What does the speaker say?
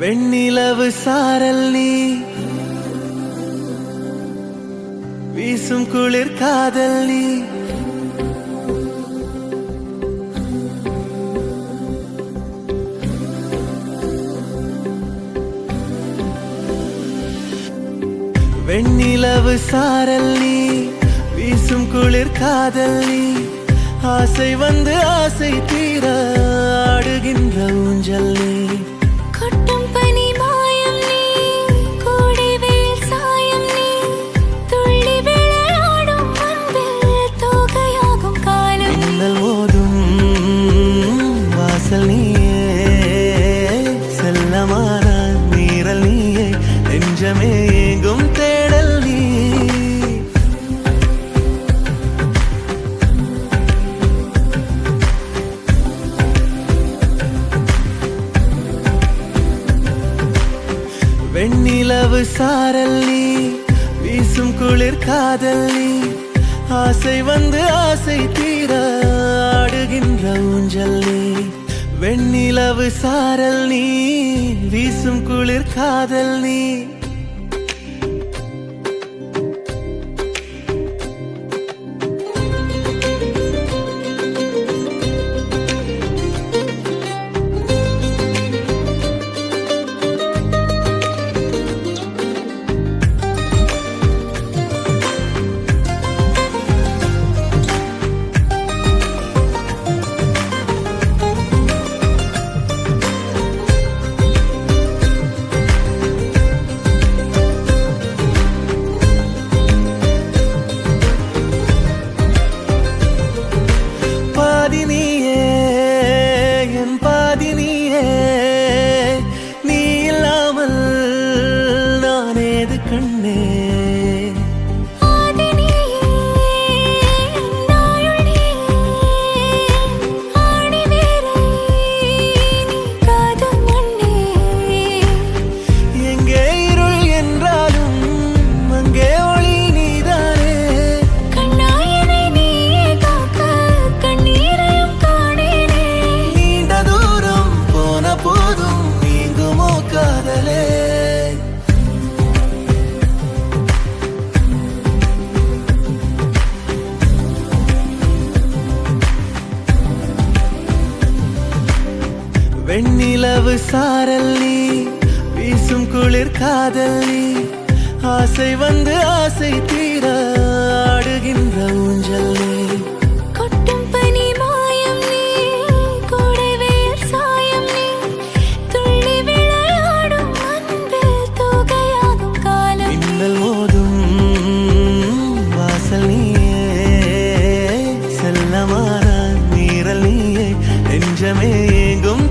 வெண்ணிலவு சாரல் நீ வீசும் குளிர் காதல் நீ வெண்ணிலவு சாரல் நீ வீசும் குளிர் காதல் நீ ஆசை வந்து ஆசை தீர ஆடுகின்ற ஊஞ்சல் நீ கொட்டும் பனி மாயம் நீ கோடை வெயில் சாயம் நீ துள்ளி விளையாடும் அன்பில் தோகையாகும் காலம் மின்னல் மோதும் வாசல் நீயே செல்லமான நீரல் நீயே நெஞ்சமே எங்கும் தேடல் நீ வெண்ணிலவு சாரல் நீ வீசும் குளிர் காதல் நீ ஆசை வந்து ஆசை தீர ஆடுகின்ற ஊஞ்சல் நீ வெண்ணிலவு சாரல் நீ வீசும் குளிர் காதல் நீ நீ இல்லாமல் நானேது கண்ணே எங்கே இருள் என்றாலும் அங்கே ஒளி நீதானே நீண்ட தூரம் போன போதும் நீங்குமோ காதலே வெண்ணிலவு சாரல் நீ வீசும் குளிர் காதல் நீ ஆசை வந்து ஆசை தீர ஆடுகின்ற ஊஞ்சல் நீ கொட்டும் பனி மாயம் நீ கோடை வெயில் சாயம் நீ துள்ளி விளையாடும் அன்பில் தோகையாகும் காலம் மின்னல் மோதும் வாசல் நீயே செல்லமான நீரல் நீயே நெஞ்சமே எங்கும்